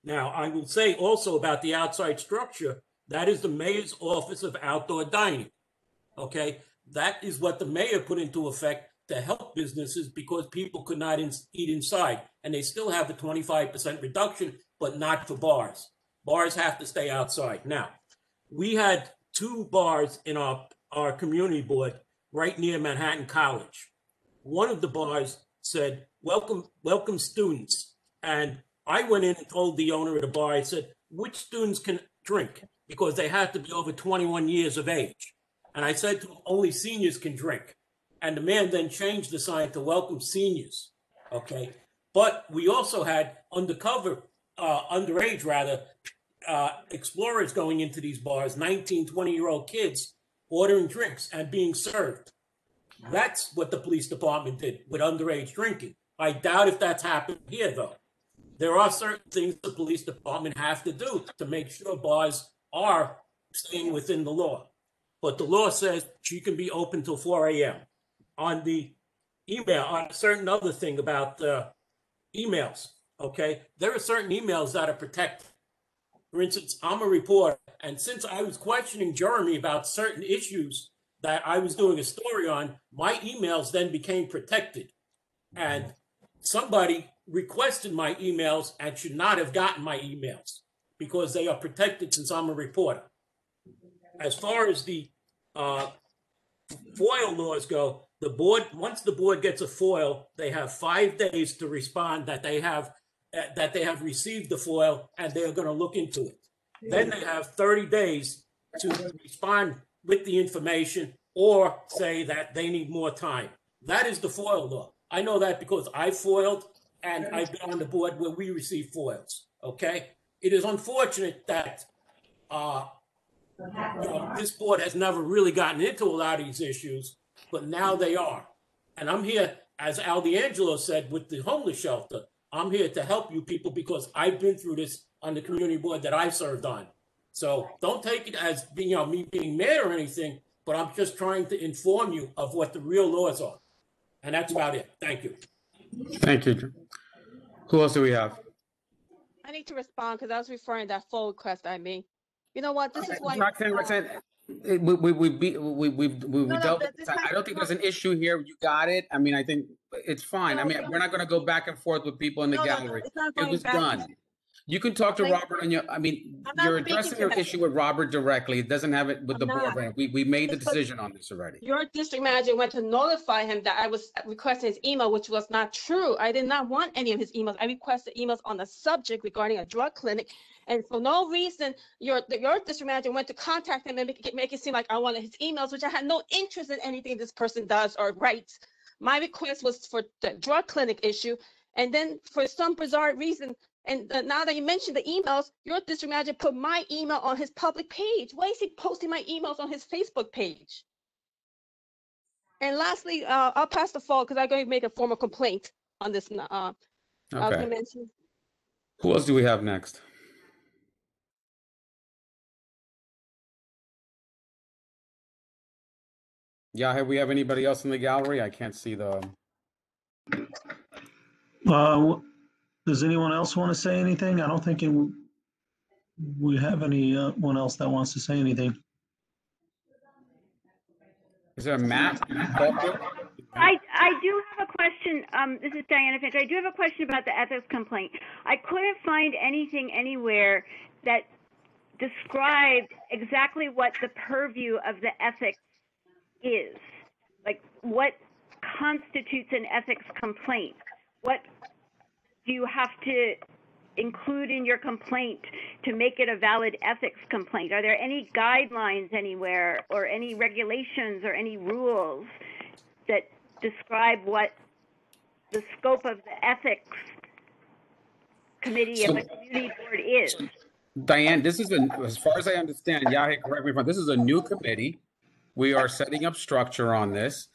Now, I will say also about the outside structure, that is the mayor's office of outdoor dining. Okay. That is what the mayor put into effect to help businesses because people could not eat inside. And they still have the 25% reduction, but not for bars. Bars have to stay outside. Now, we had 2 bars in our community board right near Manhattan College. One of the bars said, welcome students. And I went in and told the owner of the bar, I said, which students can drink? Because they have to be over 21 years of age. And I said to him, only seniors can drink. And the man then changed the sign to welcome seniors. Okay. But we also had underage explorers going into these bars, 19, 20-year-old kids ordering drinks and being served. That's what the police department did with underage drinking. I doubt if that's happened here, though. There are certain things the police department have to do to make sure bars are staying within the law. But the law says she can be open till 4 a.m. On the email, on a certain other thing about emails, okay? There are certain emails that are protected. For instance, I'm a reporter, and since I was questioning Jeremy about certain issues that I was doing a story on, my emails then became protected. And somebody requested my emails and should not have gotten my emails because they are protected since I'm a reporter. As far as the FOIL laws go, the board, once the board gets a FOIL, they have 5 days to respond that they have received the FOIL and they're going to look into it. Then they have 30 days to respond with the information or say that they need more time. That is the FOIL law. I know that because I FOILed and I've been on the board where we receive FOILs. Okay, it is unfortunate that this board has never really gotten into a lot of these issues, but now they are. And I'm here, as Al D'Angelo said, with the homeless shelter. I'm here to help you people because I've been through this on the community board that I served on. So don't take it as being, me being mad or anything, but I'm just trying to inform you of what the real laws are. And that's about it. Thank you. Thank you. Who else do we have? I need to respond because I was referring to that full request I made. You know what? This is why. Roxanne, we've dealt with that. I don't think there's an issue here. You got it. I mean, I think it's fine. I mean, we're not going to go back and forth with people in the gallery. It was done. You can talk to Robert on you're addressing your issue with Robert directly. It doesn't have it with the board. Right? We made the decision on this already. Your district manager went to notify him that I was requesting his email, which was not true. I did not want any of his emails. I requested emails on the subject regarding a drug clinic. And for no reason, your district manager went to contact him and make it seem like I wanted his emails, which I had no interest in anything this person does or writes. My request was for the drug clinic issue. And then for some bizarre reason, and now that you mentioned the emails, your district manager put my email on his public page. Why is he posting my emails on his Facebook page? And lastly, I'll pass the fall because I'm going to make a formal complaint on this. Okay. Who else do we have next? Yeah, have we have anybody else in the gallery? I can't see the. Does anyone else want to say anything? I don't think we have anyone else that wants to say anything. Is there a Matt? I do have a question. This is Diana Finch. I do have a question about the ethics complaint. I couldn't find anything anywhere that described exactly what the purview of the ethics is. Like, what constitutes an ethics complaint? What do you have to include in your complaint to make it a valid ethics complaint? Are there any guidelines anywhere, or any regulations, or any rules that describe what the scope of the ethics committee of the community board is? Diane, this is as far as I understand, Yahi, correct me if I'm wrong, this is a new committee. We are setting up structure on this.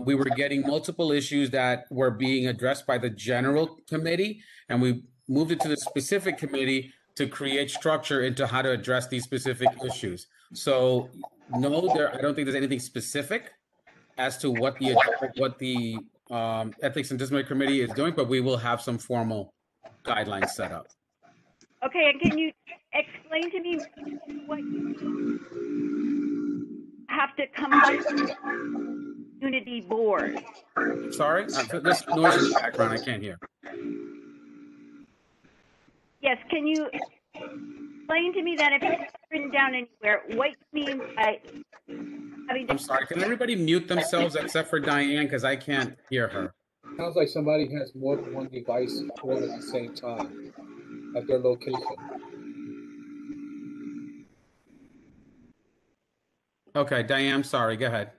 We were getting multiple issues that were being addressed by the general committee, and we moved it to the specific committee to create structure into how to address these specific issues. So no, I don't think there's anything specific as to what the Ethics and Disciplinary Committee is doing, but we will have some formal guidelines set up. Okay, and can you explain to me what you have to come under the community board? Sorry, there's noise in the background. I can't hear. Yes, can you explain to me that if it's written down anywhere, what you mean by having to... I'm sorry, can everybody mute themselves except for Diane, because I can't hear her. Sounds like somebody has more than one device on at the same time at their location. Okay, Diane, I'm sorry, go ahead.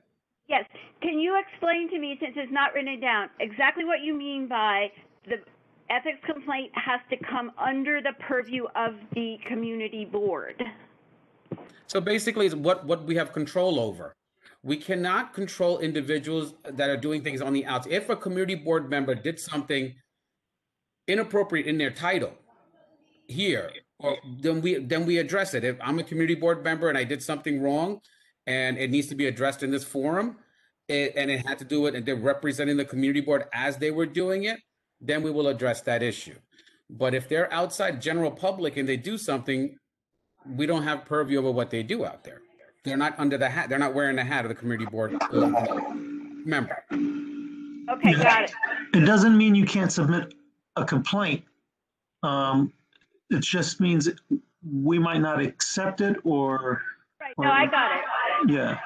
Yes, can you explain to me, since it's not written down, exactly what you mean by the ethics complaint has to come under the purview of the community board? So basically, it's what we have control over. We cannot control individuals that are doing things on the outside. If a community board member did something inappropriate in their title here, then we address it. If I'm a community board member and I did something wrong and it needs to be addressed in this forum, and it had to do it, and they're representing the community board as they were doing it, then we will address that issue. But if they're outside general public and they do something, we don't have purview over what they do out there. They're not under the hat. They're not wearing the hat of the community board member. Okay, got it. It doesn't mean you can't submit a complaint. It just means we might not accept it or... Right, no, I got it. Yeah.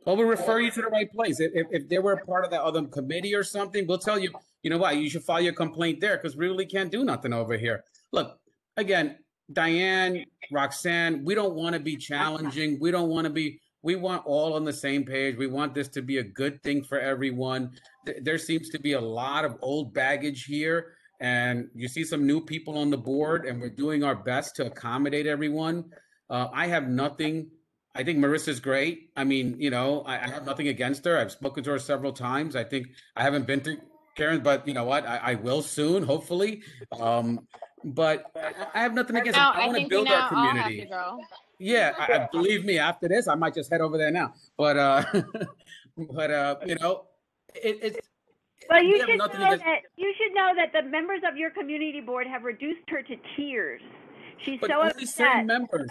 Well, we refer you to the right place. If they were a part of that other committee or something, we'll tell you, you know what, you should file your complaint there because we really can't do nothing over here. Look, again, Diane, Roxanne, we don't want to be challenging. We don't want to be, we want all on the same page. We want this to be a good thing for everyone. There seems to be a lot of old baggage here, and you see some new people on the board, and we're doing our best to accommodate everyone. I have nothing. I think Marissa's great. I mean, you know, I have nothing against her. I've spoken to her several times. I think I haven't been to Karen, but you know what? I will soon, hopefully. But I have nothing against it. I want to build our community. Yeah, believe me, after this, I might just head over there now. But you know, it's. Well, you should know that the members of your community board have reduced her to tears. She's so upset. Certain members.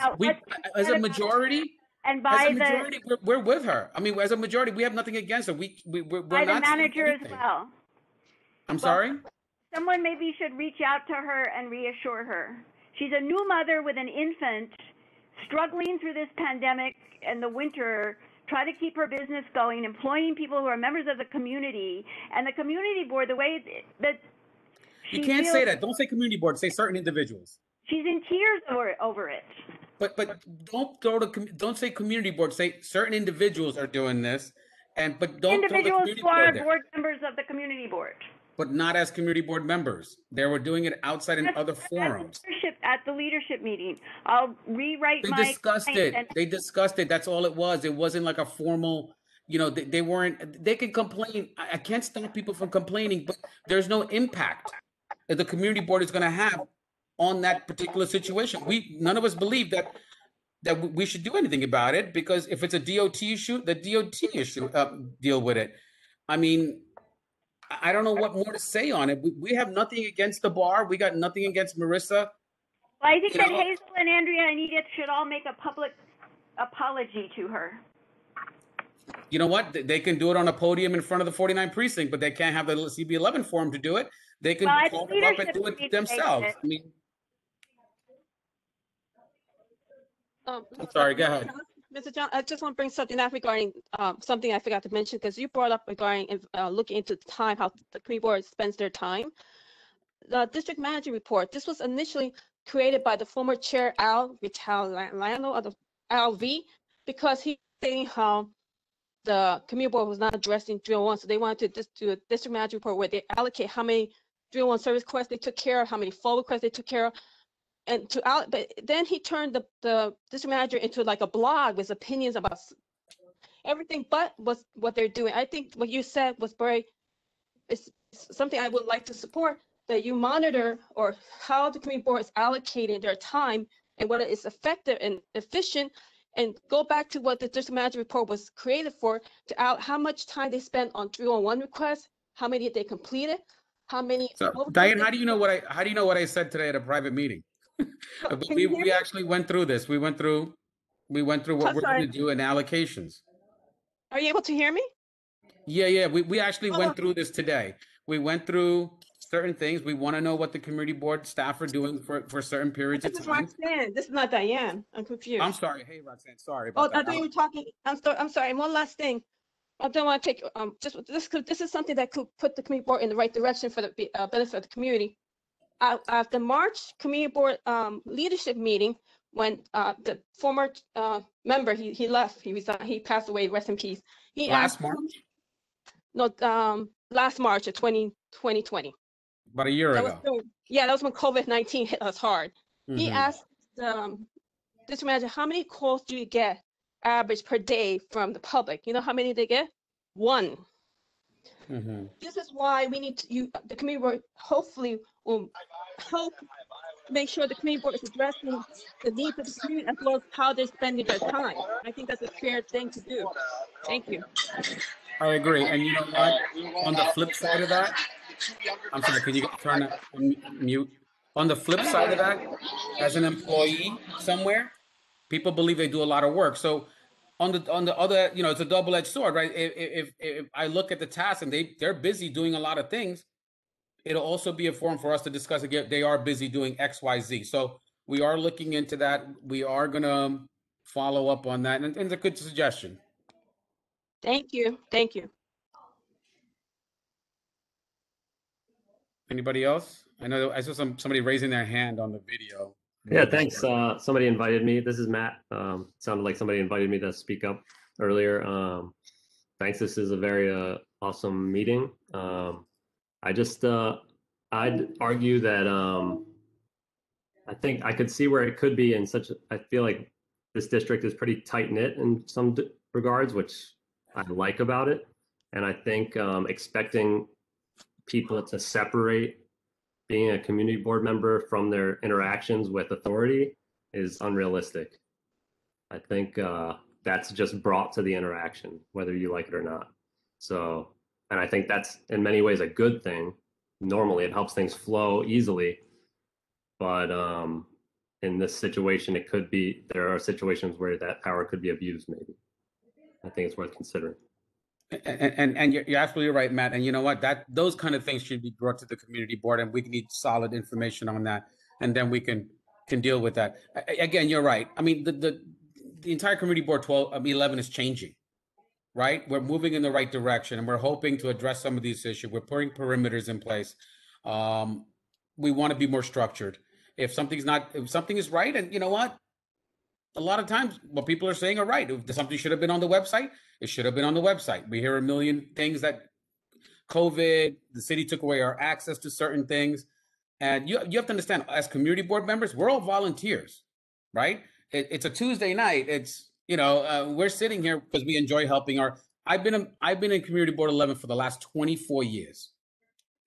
As a majority. And by majority, we're with her. I mean, as a majority, we have nothing against her. We're by not the manager as well. I'm sorry? Someone maybe should reach out to her and reassure her. She's a new mother with an infant, struggling through this pandemic and the winter, trying to keep her business going, employing people who are members of the community. And the community board, the way that you can't say that. Don't say community board. Say certain individuals. She's in tears over it. But don't say community board. Say certain individuals are doing this, but don't individuals who are board members of the community board. But not as community board members. They were doing it outside in other forums. At the leadership meeting, I'll rewrite. They discussed it. They discussed it. That's all it was. It wasn't like a formal. You know, they weren't. They can complain. I can't stop people from complaining, but there's no impact that the community board is going to have on that particular situation. None of us believe that that we should do anything about it, because if it's a DOT issue, the DOT issue deal with it. I mean, I don't know what more to say on it. We have nothing against the bar. We got nothing against Marissa. Well, I think that Hazel and Andrea and Edith should all make a public apology to her. You know what? They can do it on a podium in front of the 49 precinct, but they can't have the CB11 forum to do it. They can call them up and do it themselves. I mean, I'm sorry, go ahead. Mr. John, I just want to bring something up regarding something I forgot to mention, because you brought up regarding looking into time, how the community board spends their time. The district manager report, this was initially created by the former chair, Al Vitaliano of the LV, because he's saying how the community board was not addressing 301. So they wanted to just do a district manager report where they allocate how many 301 service requests they took care of, how many full requests they took care of. And but then he turned the district manager into like a blog with opinions about everything but what they're doing. I think what you said was it's something I would like to support, that you monitor or how the community board is allocating their time and whether it's effective and efficient, and go back to what the district manager report was created for, to out how much time they spent on 301 requests, how many they completed, how many. So, Diane, how do you know what I said today at a private meeting? We actually went through this. We went through what we're going to do in allocations. Are you able to hear me? Yeah. We actually went through this today. We went through certain things. We want to know what the community board staff are doing for certain periods of time. This is Roxanne. This is not Diane. I'm confused. I'm sorry. Hey, Roxanne. Sorry about that. I thought you were talking. I'm sorry. And one last thing. I don't want to take this is something that could put the community board in the right direction for the benefit of the community. At the March community board leadership meeting, when the former member he left, he passed away, rest in peace. Last March? No, last March of 2020. About a year ago. That was when COVID-19 hit us hard. Mm-hmm. He asked just imagine how many calls do you get average per day from the public? You know how many they get? One. Mm-hmm. This is why we need the community board hopefully will help make sure the community board is addressing the needs of the community as well as how they're spending their time. I think that's a fair thing to do. Thank you. I agree. And you know what? On the flip side of that, I'm sorry, can you turn that mute? On the flip side of that, as an employee somewhere, people believe they do a lot of work. So on the other, it's a double-edged sword, right? If I look at the tasks and they're busy doing a lot of things, it'll also be a forum for us to discuss again. They are busy doing X, Y, Z. So we are looking into that. We are gonna follow up on that, and it's a good suggestion. Thank you. Thank you. Anybody else? I know I saw somebody raising their hand on the video. Yeah, thanks. Somebody invited me. This is Matt. Sounded like somebody invited me to speak up earlier. Thanks. This is a very awesome meeting. I'd argue that I think I could see where it could be I feel like this district is pretty tight knit in some regards, which I like about it. And I think expecting people to separate being a community board member from their interactions with authority is unrealistic. I think that's just brought to the interaction, whether you like it or not. So, and I think that's in many ways a good thing. Normally it helps things flow easily, but in this situation, there are situations where that power could be abused maybe. I think it's worth considering. And you're absolutely right, Matt. And you know what? Those kind of things should be brought to the community board, and we need solid information on that, and then we can deal with that. Again, you're right. I mean, the entire community board 11 is changing, right? We're moving in the right direction, and we're hoping to address some of these issues. We're putting perimeters in place. We want to be more structured. If something is right, and you know what? A lot of times what people are saying are right. If something should have been on the website, it should have been on the website. We hear a million things that COVID, the city took away our access to certain things. And you have to understand, as community board members, we're all volunteers, right? It's a Tuesday night. It's, we're sitting here because we enjoy helping I've been in community board 11 for the last 24 years.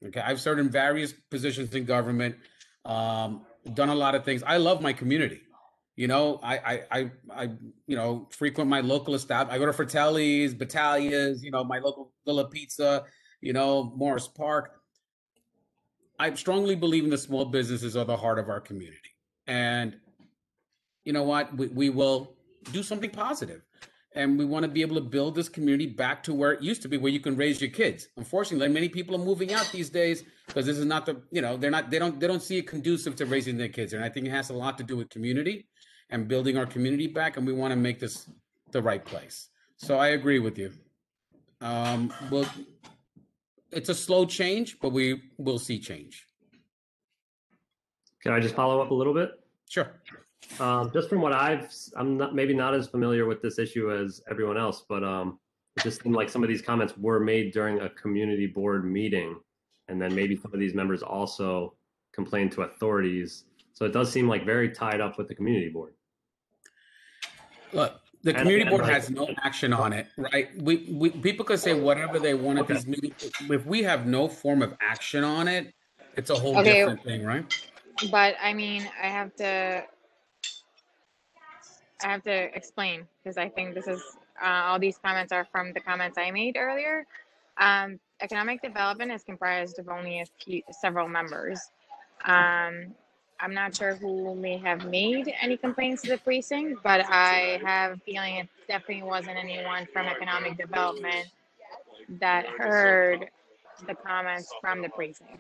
Okay. I've served in various positions in government, done a lot of things. I love my community. You know, I frequent my local establishment. I go to Fratelli's, Battalia's, my local Villa Pizza, Morris Park. I strongly believe in the small businesses are the heart of our community. And you know what? We will do something positive. And we want to be able to build this community back to where it used to be, where you can raise your kids. Unfortunately, many people are moving out these days because this is not they don't see it conducive to raising their kids. And I think it has a lot to do with community and building our community back. And we want to make this the right place. So I agree with you. It's a slow change, but we will see change. Can I just follow up a little bit? Sure. Just from what I'm not as familiar with this issue as everyone else, but it just seemed like some of these comments were made during a community board meeting, and then maybe some of these members also complained to authorities. So it does seem like very tied up with the community board. Look, the community board has no action on it, right? We people could say whatever they want at these meetings. If we have no form of action on it, it's a whole different thing, right? But I mean, I have to explain, because I think this is all these comments are from the comments I made earlier. Economic development is comprised of only several members. I'm not sure who may have made any complaints to the precinct, but I have a feeling it definitely wasn't anyone from economic development that heard the comments from the precinct.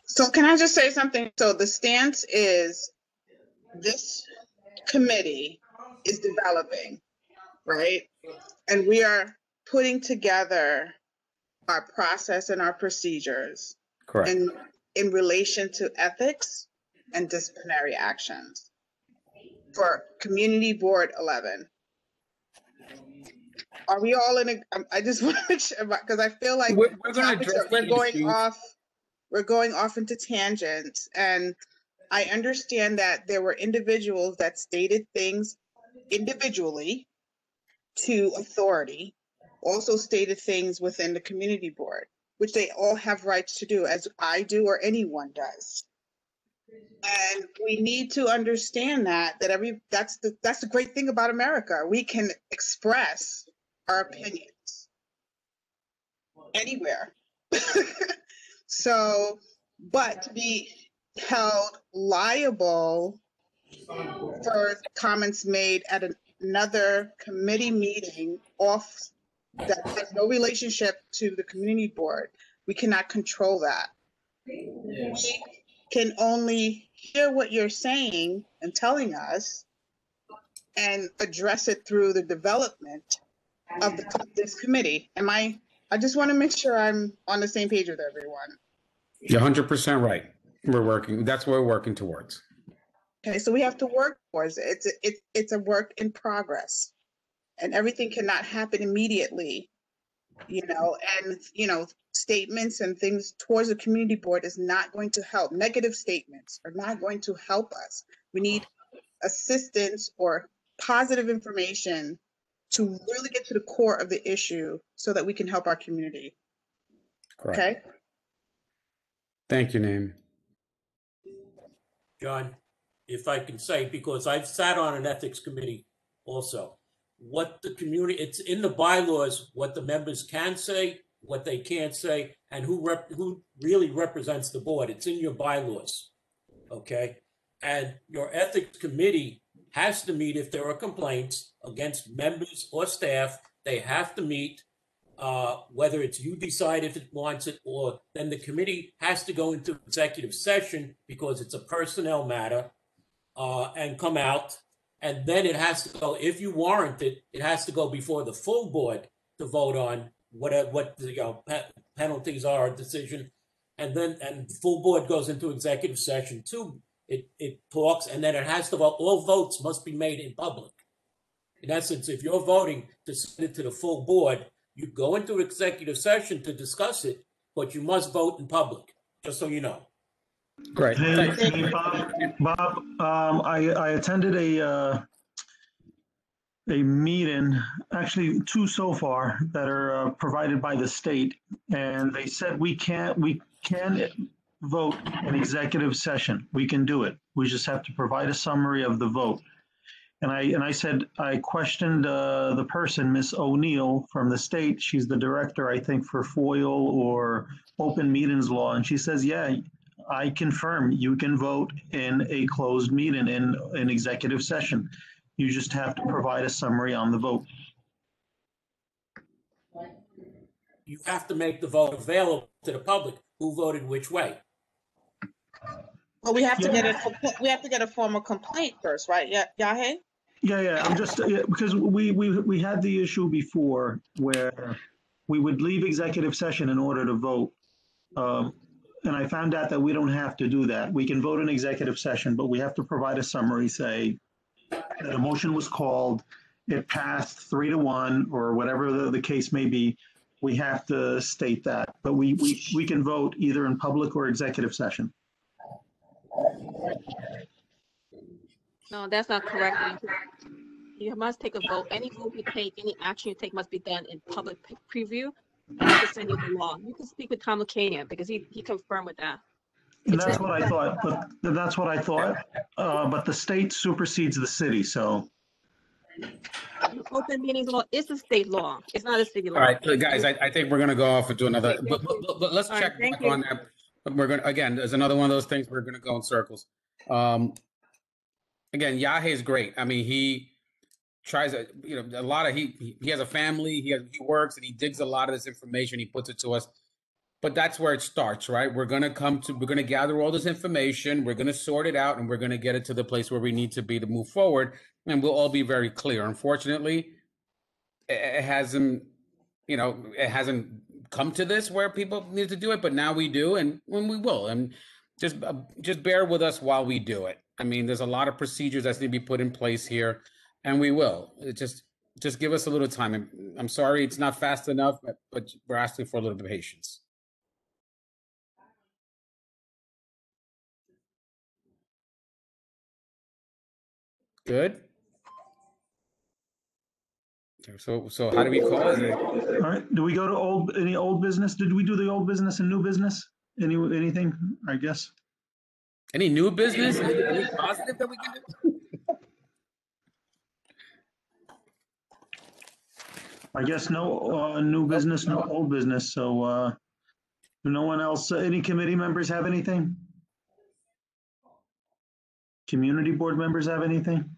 So can I just say something? So the stance is this committee is developing, right? And we are putting together our process and our procedures. Correct. In relation to ethics and disciplinary actions for Community Board 11. Are we all in a, I just want to make sure, because I feel like we're going off into tangents, and I understand that there were individuals that stated things individually to authority, also stated things within the community board, which they all have rights to do, as I do or anyone does. And we need to understand that that's the great thing about America. We can express our opinions anywhere. So, but to be held liable for comments made at another committee meeting that has no relationship to the community board, we cannot control that. We can only hear what you're saying and telling us and address it through the development of this committee. I just want to make sure I'm on the same page with everyone. You're 100% right. That's what we're working towards. Okay, so we have to work towards it. It's a work in progress, and everything cannot happen immediately, and statements and things towards the community board is not going to help. Negative statements are not going to help us. We need assistance or positive information to really get to the core of the issue so that we can help our community. Correct. Okay? Thank you, Naomi. John, if I can say, because I've sat on an ethics committee also, what the community, it's in the bylaws, what the members can say, what they can't say, and who really represents the board. It's in your bylaws, okay? And your ethics committee has to meet if there are complaints against members or staff. They have to meet, whether it's you decide if it wants it, or then the committee has to go into executive session because it's a personnel matter, and come out. And then it has to go, if you warrant it, it has to go before the full board to vote on what the penalties are, a decision. And then the full board goes into executive session too. It talks, and then it has to vote. All votes must be made in public. In essence, if you're voting to send it to the full board, you go into executive session to discuss it, but you must vote in public, just so you know. Great. Hey, Bob, I attended a meeting, actually 2 so far, that are provided by the state, and they said we can vote in executive session. We can do it. We just have to provide a summary of the vote. And I said, I questioned the person, Miss O'Neill from the state. She's the director, I think, for FOIL or Open Meetings Law. And she says, yeah, I confirm you can vote in a closed meeting in an executive session. You just have to provide a summary on the vote. You have to make the vote available to the public who voted which way. Well, we have to get a formal complaint first, right? Yeah, Yahe? Yeah. I'm just because we had the issue before where we would leave executive session in order to vote. And I found out that we don't have to do that. We can vote in executive session, but we have to provide a summary, say that a motion was called, it passed 3-1 or whatever the case may be. We have to state that, but we can vote either in public or executive session. No, that's not correct. You must take a vote. Any vote you take, any action you take must be done in public preview. And I can send you the law. You can speak with Tom Lacanian because he confirmed with that. And that's what I thought, but the state supersedes the city, so. Open meetings law is a state law. It's not a city law. All right, guys, I think we're going to go off and do another, but let's check back on that. We're going to, again, there's another one of those things we're going to go in circles. Again, Yahe is great. I mean, he tries to, a lot of, he has a family, he works and he digs a lot of this information. He puts it to us, but that's where it starts, right? We're going to gather all this information. We're going to sort it out and we're going to get it to the place where we need to be to move forward. And we'll all be very clear. Unfortunately, it hasn't come to this where people need to do it, but now we do, and when we will, and just bear with us while we do it. I mean, there's a lot of procedures that need to be put in place here, and we will. Just give us a little time. I'm sorry it's not fast enough, but we're asking for a little bit of patience. Good. So how do we call it? All right. Do we go to any old business? Did we do the old business and new business? Anything? I guess. Any new business? Any positive that we can do? I guess no new business, no old business. So no one else. Any committee members have anything? Community board members have anything?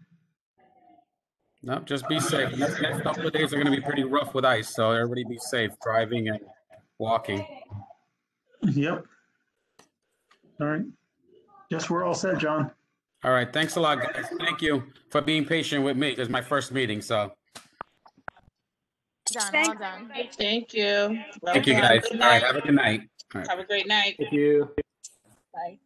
No, just be safe. Next couple of days are going to be pretty rough with ice, so everybody be safe driving and walking. Yep. All right. Guess we're all set, John. All right. Thanks a lot, guys. Thank you for being patient with me. It's my first meeting, so. Done. Well done. Thank you. Thank you, guys. All right. Have a good night. All right. Have a great night. Thank you. Bye.